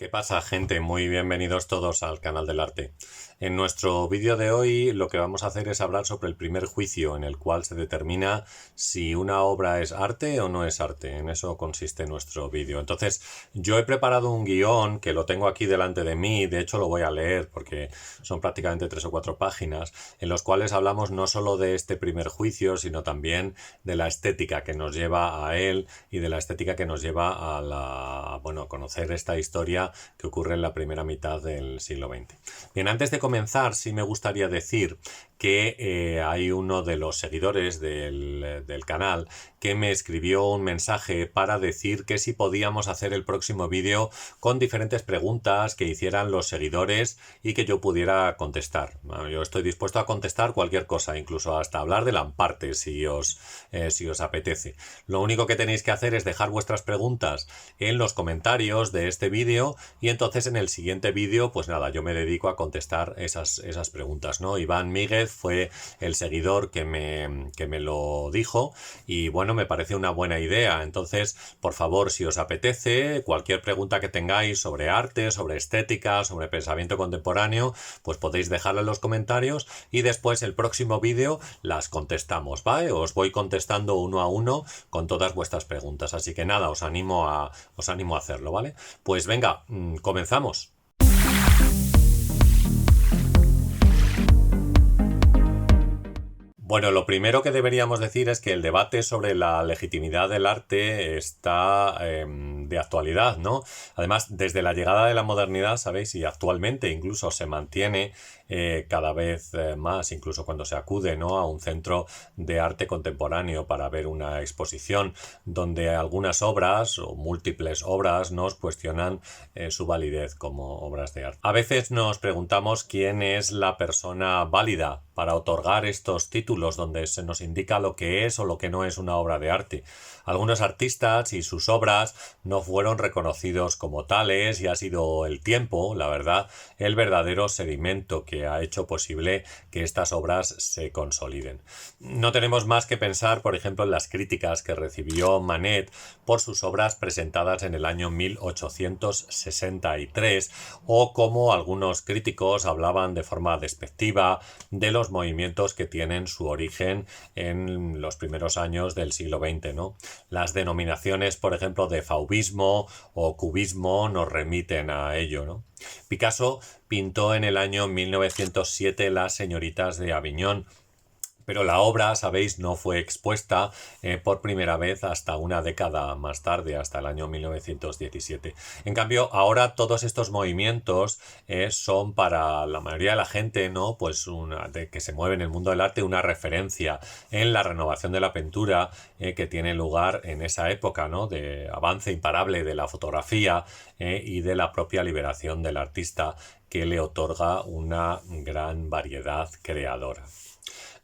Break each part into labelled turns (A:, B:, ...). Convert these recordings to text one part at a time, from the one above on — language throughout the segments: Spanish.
A: ¿Qué pasa, gente? Muy bienvenidos todos al canal del arte. En nuestro vídeo de hoy lo que vamos a hacer es hablar sobre el primer juicio en el cual se determina si una obra es arte o no es arte. En eso consiste nuestro vídeo. Entonces, yo he preparado un guión que lo tengo aquí delante de mí, de hecho lo voy a leer porque son prácticamente 3 o 4 páginas, en los cuales hablamos no solo de este primer juicio, sino también de la estética que nos lleva a él y de la estética que nos lleva a conocer esta historia que ocurre en la primera mitad del siglo XX. Bien, antes de comenzar, sí me gustaría decir que hay uno de los seguidores del canal que me escribió un mensaje para decir que si podíamos hacer el próximo vídeo con diferentes preguntas que hicieran los seguidores y que yo pudiera contestar. Bueno, yo estoy dispuesto a contestar cualquier cosa, incluso hasta hablar de Lamparte si os apetece. Lo único que tenéis que hacer es dejar vuestras preguntas en los comentarios de este vídeo y entonces en el siguiente vídeo, pues nada, yo me dedico a contestar esas preguntas, ¿no? Iván Míguez fue el seguidor que me lo dijo y bueno, me parece una buena idea. Entonces, por favor, si os apetece, cualquier pregunta que tengáis sobre arte, sobre estética, sobre pensamiento contemporáneo, pues podéis dejarla en los comentarios y después el próximo vídeo las contestamos, ¿vale? Os voy contestando uno a uno con todas vuestras preguntas. Así que nada, os animo a hacerlo, ¿vale? Pues venga, comenzamos. Bueno, lo primero que deberíamos decir es que el debate sobre la legitimidad del arte está de actualidad, ¿no? Además, desde la llegada de la modernidad, ¿sabéis? Y actualmente incluso se mantiene cada vez más, incluso cuando se acude, ¿no?, a un centro de arte contemporáneo para ver una exposición donde algunas obras o múltiples obras nos cuestionan su validez como obras de arte. A veces nos preguntamos quién es la persona válida para otorgar estos títulos donde se nos indica lo que es o lo que no es una obra de arte. Algunos artistas y sus obras no fueron reconocidos como tales y ha sido el tiempo, la verdad, el verdadero sedimento que ha hecho posible que estas obras se consoliden. No tenemos más que pensar, por ejemplo, en las críticas que recibió Manet por sus obras presentadas en el año 1863 o cómo algunos críticos hablaban de forma despectiva de los movimientos que tienen su origen en los primeros años del siglo XX, ¿no? Las denominaciones, por ejemplo, de fauvismo o cubismo nos remiten a ello, ¿no? Picasso pintó en el año 1907 Las señoritas de Aviñón, pero la obra, sabéis, no fue expuesta por primera vez hasta una década más tarde, hasta el año 1917. En cambio, ahora todos estos movimientos son para la mayoría de la gente, ¿no?, pues que se mueve en el mundo del arte, una referencia en la renovación de la pintura que tiene lugar en esa época, ¿no?, de avance imparable de la fotografía y de la propia liberación del artista que le otorga una gran variedad creadora.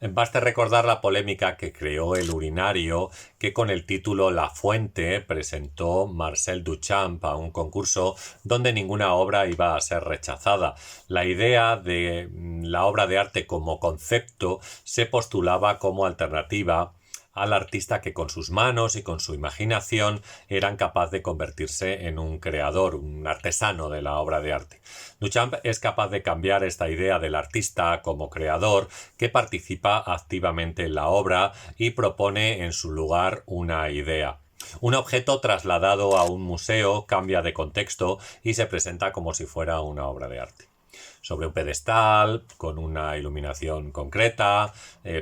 A: Baste recordar la polémica que creó el urinario que con el título La Fuente presentó Marcel Duchamp a un concurso donde ninguna obra iba a ser rechazada. La idea de la obra de arte como concepto se postulaba como alternativa al artista que con sus manos y con su imaginación eran capaz de convertirse en un creador, un artesano de la obra de arte. Duchamp es capaz de cambiar esta idea del artista como creador que participa activamente en la obra y propone en su lugar una idea. Un objeto trasladado a un museo cambia de contexto y se presenta como si fuera una obra de arte. Sobre un pedestal, con una iluminación concreta,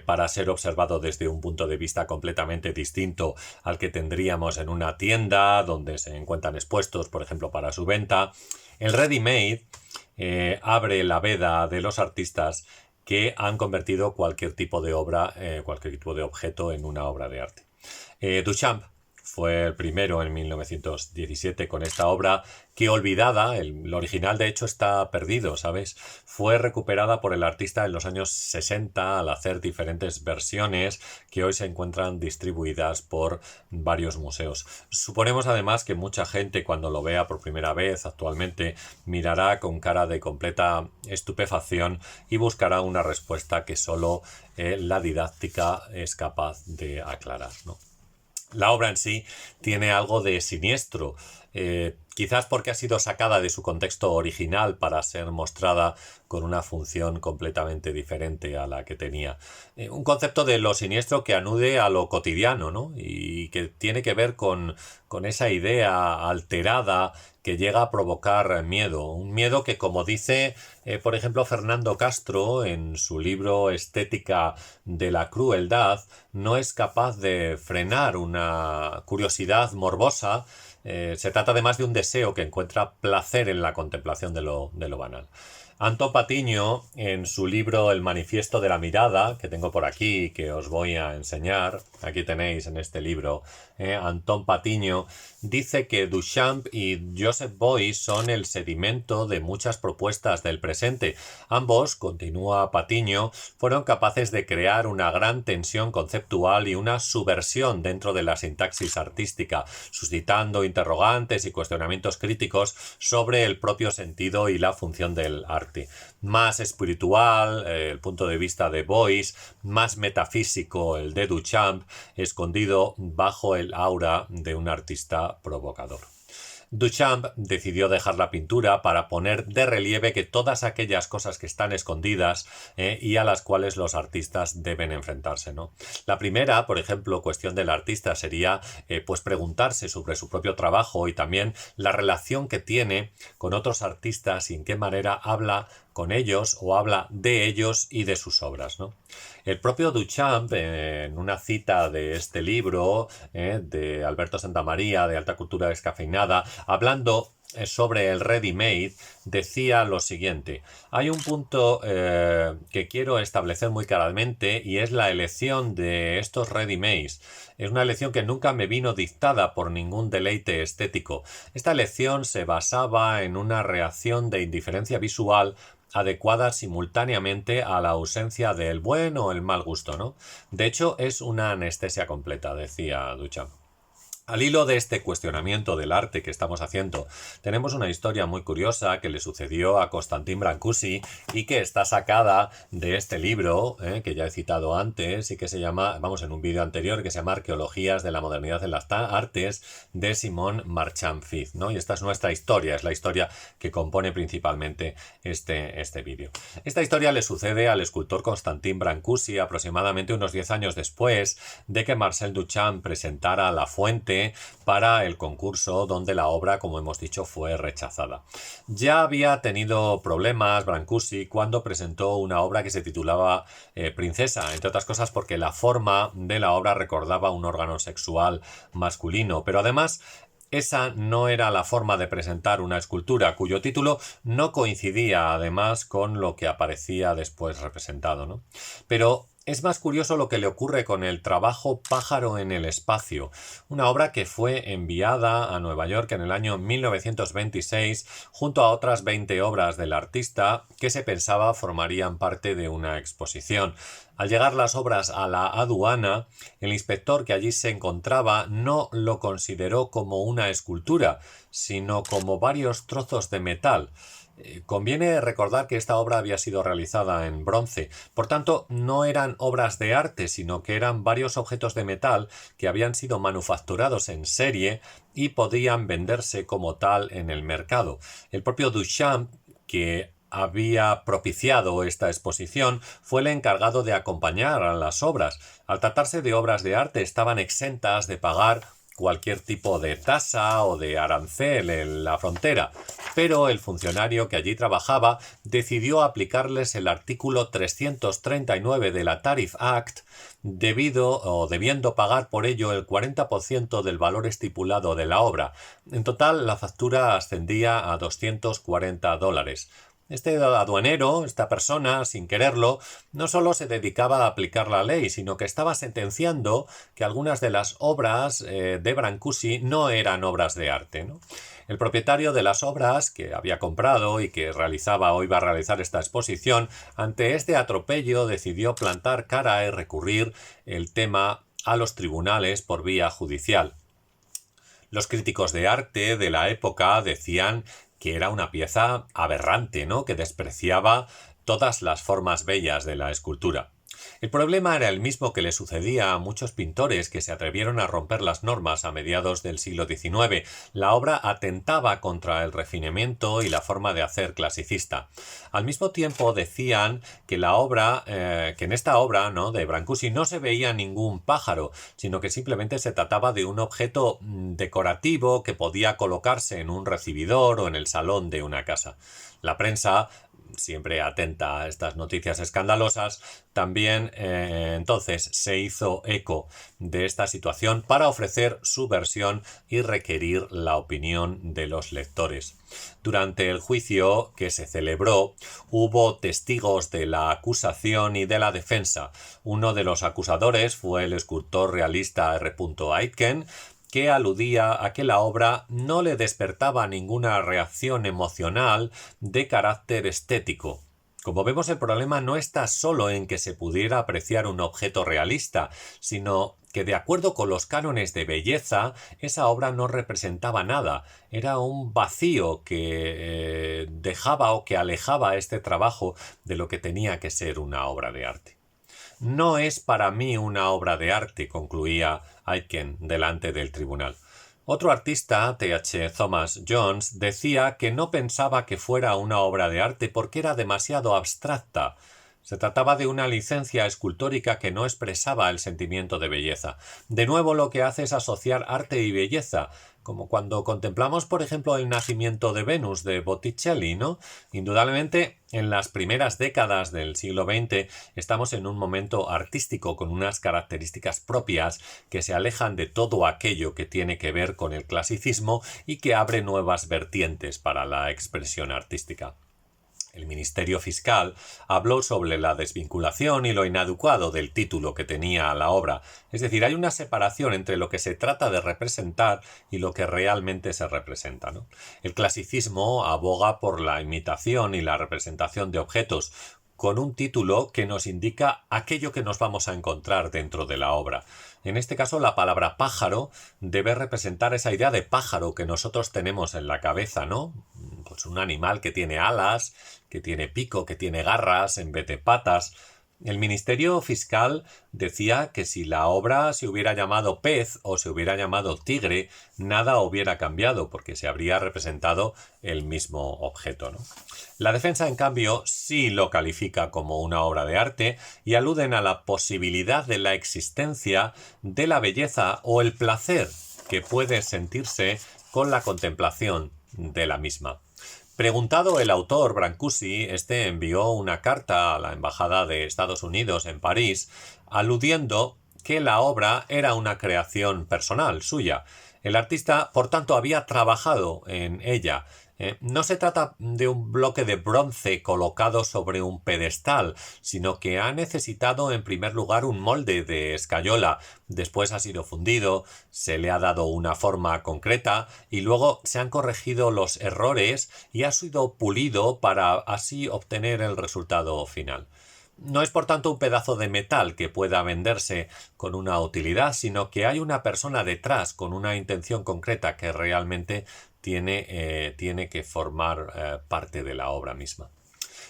A: para ser observado desde un punto de vista completamente distinto al que tendríamos en una tienda donde se encuentran expuestos, por ejemplo, para su venta. El ready-made abre la veda de los artistas que han convertido cualquier tipo de obra, cualquier tipo de objeto en una obra de arte. Duchamp fue el primero en 1917 con esta obra que, olvidada, el original de hecho está perdido, ¿sabes? Fue recuperada por el artista en los años 60 al hacer diferentes versiones que hoy se encuentran distribuidas por varios museos. Suponemos además que mucha gente cuando lo vea por primera vez actualmente mirará con cara de completa estupefacción y buscará una respuesta que solo la didáctica es capaz de aclarar, ¿no? La obra en sí tiene algo de siniestro, quizás porque ha sido sacada de su contexto original para ser mostrada con una función completamente diferente a la que tenía. Un concepto de lo siniestro que anude a lo cotidiano, ¿no? Y que tiene que ver con esa idea alterada que llega a provocar miedo. Un miedo que, como dice, por ejemplo, Fernando Castro en su libro Estética de la crueldad, no es capaz de frenar una curiosidad morbosa. Se trata además de un deseo que encuentra placer en la contemplación de lo banal. Antón Patiño, en su libro El manifiesto de la mirada, que tengo por aquí, que os voy a enseñar, aquí tenéis en este libro, Antón Patiño, dice que Duchamp y Joseph Beuys son el sedimento de muchas propuestas del presente. Ambos, continúa Patiño, fueron capaces de crear una gran tensión conceptual y una subversión dentro de la sintaxis artística, suscitando interrogantes y cuestionamientos críticos sobre el propio sentido y la función del arte. Más espiritual, el punto de vista de Beuys, más metafísico el de Duchamp, escondido bajo el aura de un artista provocador. Duchamp decidió dejar la pintura para poner de relieve que todas aquellas cosas que están escondidas y a las cuales los artistas deben enfrentarse, ¿no? La primera, por ejemplo, cuestión del artista sería pues preguntarse sobre su propio trabajo y también la relación que tiene con otros artistas y en qué manera habla con ellos o habla de ellos y de sus obras, ¿no? El propio Duchamp, en una cita de este libro de Alberto Santamaría, de Alta Cultura Descafeinada, hablando sobre el ready-made, decía lo siguiente: hay un punto que quiero establecer muy claramente y es la elección de estos ready-mades. Es una elección que nunca me vino dictada por ningún deleite estético. Esta elección se basaba en una reacción de indiferencia visual adecuada simultáneamente a la ausencia del buen o el mal gusto, ¿no? De hecho, es una anestesia completa, decía Duchamp. Al hilo de este cuestionamiento del arte que estamos haciendo, tenemos una historia muy curiosa que le sucedió a Constantin Brancusi y que está sacada de este libro, que ya he citado antes y que se llama, vamos, en un vídeo anterior, que se llama Arqueologías de la modernidad en las artes, de Simon Marchand-Fils, ¿no? Y esta es nuestra historia, es la historia que compone principalmente este vídeo. Esta historia le sucede al escultor Constantin Brancusi aproximadamente unos 10 años después de que Marcel Duchamp presentara La Fuente para el concurso donde la obra, como hemos dicho, fue rechazada. Ya había tenido problemas Brancusi cuando presentó una obra que se titulaba Princesa, entre otras cosas porque la forma de la obra recordaba un órgano sexual masculino, pero además esa no era la forma de presentar una escultura cuyo título no coincidía además con lo que aparecía después representado, ¿no? Pero es más curioso lo que le ocurre con el trabajo Pájaro en el espacio, una obra que fue enviada a Nueva York en el año 1926 junto a otras 20 obras del artista que se pensaba formarían parte de una exposición. Al llegar las obras a la aduana, el inspector que allí se encontraba no lo consideró como una escultura, sino como varios trozos de metal. Conviene recordar que esta obra había sido realizada en bronce, por tanto no eran obras de arte, sino que eran varios objetos de metal que habían sido manufacturados en serie y podían venderse como tal en el mercado. El propio Duchamp, que había propiciado esta exposición, fue el encargado de acompañar a las obras. Al tratarse de obras de arte, estaban exentas de pagar cualquier tipo de tasa o de arancel en la frontera, pero el funcionario que allí trabajaba decidió aplicarles el artículo 339 de la Tariff Act, debiendo pagar por ello el 40% del valor estipulado de la obra. En total, la factura ascendía a $240. Este aduanero, esta persona, sin quererlo, no solo se dedicaba a aplicar la ley, sino que estaba sentenciando que algunas de las obras de Brancusi no eran obras de arte, ¿no? El propietario de las obras que había comprado y que realizaba o iba a realizar esta exposición, ante este atropello decidió plantar cara y recurrir el tema a los tribunales por vía judicial. Los críticos de arte de la época decían que era una pieza aberrante, ¿no? Que despreciaba todas las formas bellas de la escultura. El problema era el mismo que le sucedía a muchos pintores que se atrevieron a romper las normas a mediados del siglo XIX. La obra atentaba contra el refinamiento y la forma de hacer clasicista. Al mismo tiempo decían que que en esta obra, ¿no?, de Brancusi no se veía ningún pájaro, sino que simplemente se trataba de un objeto decorativo que podía colocarse en un recibidor o en el salón de una casa. La prensa, siempre atenta a estas noticias escandalosas, también entonces se hizo eco de esta situación para ofrecer su versión y requerir la opinión de los lectores. Durante el juicio que se celebró, hubo testigos de la acusación y de la defensa. Uno de los acusadores fue el escultor realista R. Aitken, que aludía a que la obra no le despertaba ninguna reacción emocional de carácter estético. Como vemos, el problema no está solo en que se pudiera apreciar un objeto realista, sino que de acuerdo con los cánones de belleza, esa obra no representaba nada. Era un vacío que dejaba o que alejaba este trabajo de lo que tenía que ser una obra de arte. No es para mí una obra de arte, concluía Aitken delante del tribunal. Otro artista, T.H. Thomas Jones, decía que no pensaba que fuera una obra de arte porque era demasiado abstracta. Se trataba de una licencia escultórica que no expresaba el sentimiento de belleza. De nuevo, lo que hace es asociar arte y belleza, como cuando contemplamos, por ejemplo, el nacimiento de Venus de Botticelli, ¿no? Indudablemente, en las primeras décadas del siglo XX estamos en un momento artístico con unas características propias que se alejan de todo aquello que tiene que ver con el clasicismo y que abre nuevas vertientes para la expresión artística. El Ministerio Fiscal habló sobre la desvinculación y lo inadecuado del título que tenía la obra. Es decir, hay una separación entre lo que se trata de representar y lo que realmente se representa, ¿no? El clasicismo aboga por la imitación y la representación de objetos, con un título que nos indica aquello que nos vamos a encontrar dentro de la obra. En este caso, la palabra pájaro debe representar esa idea de pájaro que nosotros tenemos en la cabeza, ¿no? Pues un animal que tiene alas, que tiene pico, que tiene garras en vez de patas. El Ministerio Fiscal decía que si la obra se hubiera llamado pez o se hubiera llamado tigre, nada hubiera cambiado porque se habría representado el mismo objeto, ¿no? La defensa, en cambio, sí lo califica como una obra de arte y aluden a la posibilidad de la existencia de la belleza o el placer que puede sentirse con la contemplación de la misma. Preguntado el autor Brancusi, envió una carta a la Embajada de Estados Unidos en París, aludiendo que la obra era una creación personal suya. El artista, por tanto, había trabajado en ella. No se trata de un bloque de bronce colocado sobre un pedestal, sino que ha necesitado en primer lugar un molde de escayola, después ha sido fundido, se le ha dado una forma concreta y luego se han corregido los errores y ha sido pulido para así obtener el resultado final. No es por tanto un pedazo de metal que pueda venderse con una utilidad, sino que hay una persona detrás con una intención concreta que realmente tiene que formar parte de la obra misma.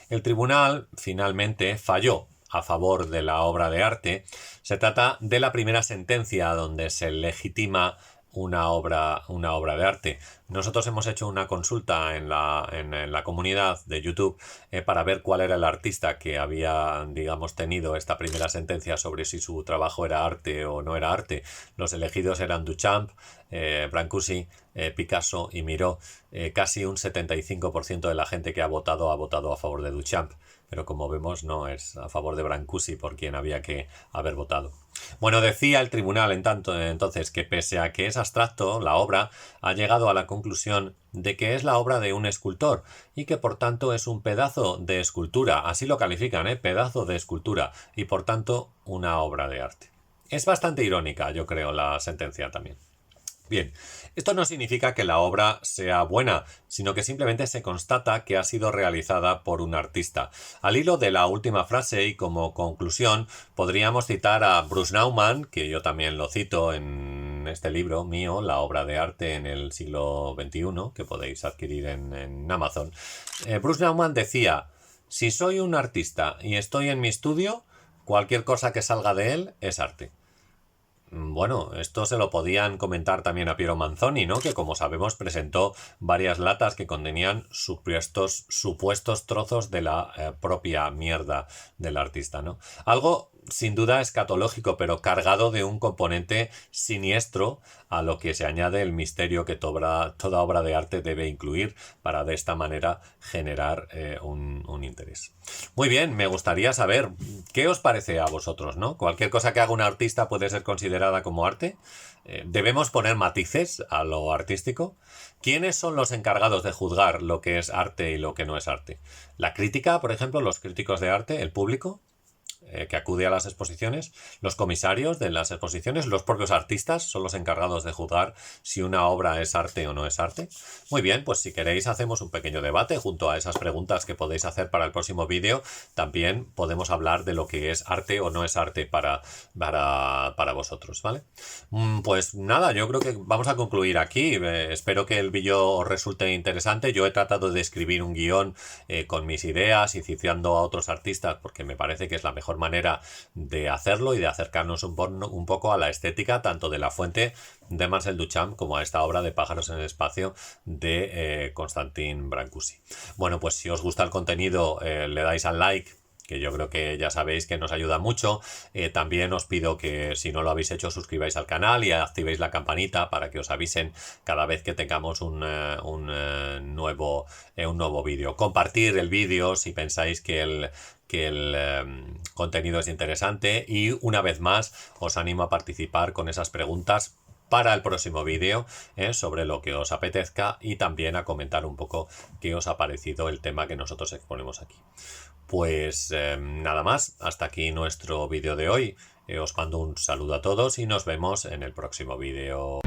A: El tribunal finalmente falló a favor de la obra de arte. Se trata de la primera sentencia donde se legitima una obra de arte. Nosotros hemos hecho una consulta en la comunidad de YouTube para ver cuál era el artista que había, digamos, tenido esta primera sentencia sobre si su trabajo era arte o no era arte. Los elegidos eran Duchamp, Brancusi, Picasso y Miró. Casi un 75% de la gente que ha votado a favor de Duchamp, pero como vemos no es a favor de Brancusi por quien había que haber votado. Bueno, decía el tribunal entonces que pese a que es abstracto, la obra ha llegado a la conclusión de que es la obra de un escultor y que por tanto es un pedazo de escultura, así lo califican, pedazo de escultura, y por tanto una obra de arte. Es bastante irónica, yo creo, la sentencia también. Bien, esto no significa que la obra sea buena, sino que simplemente se constata que ha sido realizada por un artista. Al hilo de la última frase y como conclusión, podríamos citar a Bruce Nauman, que yo también lo cito en este libro mío, La obra de arte en el siglo XXI, que podéis adquirir en Amazon. Bruce Nauman decía: si soy un artista y estoy en mi estudio, cualquier cosa que salga de él es arte. Bueno, esto se lo podían comentar también a Piero Manzoni, ¿no? Que como sabemos presentó varias latas que contenían supuestos trozos de la propia mierda del artista, ¿no? Algo sin duda escatológico, pero cargado de un componente siniestro a lo que se añade el misterio que toda obra de arte debe incluir para de esta manera generar un interés. Muy bien, me gustaría saber qué os parece a vosotros, ¿no? Cualquier cosa que haga un artista puede ser considerada como arte. ¿Debemos poner matices a lo artístico? ¿Quiénes son los encargados de juzgar lo que es arte y lo que no es arte? ¿La crítica, por ejemplo, los críticos de arte, el público que acude a las exposiciones, los comisarios de las exposiciones, los propios artistas son los encargados de juzgar si una obra es arte o no es arte? Muy bien, pues si queréis hacemos un pequeño debate junto a esas preguntas que podéis hacer para el próximo vídeo. También podemos hablar de lo que es arte o no es arte para vosotros, ¿vale? Pues nada, yo creo que vamos a concluir aquí. Espero que el vídeo os resulte interesante. Yo he tratado de escribir un guión con mis ideas y citando a otros artistas porque me parece que es la mejor manera de hacerlo y de acercarnos un poco a la estética tanto de La Fuente de Marcel Duchamp como a esta obra de Pájaros en el espacio de Constantin Brancusi. Bueno, pues si os gusta el contenido le dais al like, que yo creo que ya sabéis que nos ayuda mucho. También os pido que si no lo habéis hecho suscribáis al canal y activéis la campanita para que os avisen cada vez que tengamos un nuevo vídeo. Compartir el vídeo si pensáis que el contenido es interesante y una vez más os animo a participar con esas preguntas para el próximo vídeo sobre lo que os apetezca y también a comentar un poco qué os ha parecido el tema que nosotros exponemos aquí. Pues nada más, hasta aquí nuestro vídeo de hoy. Os mando un saludo a todos y nos vemos en el próximo vídeo.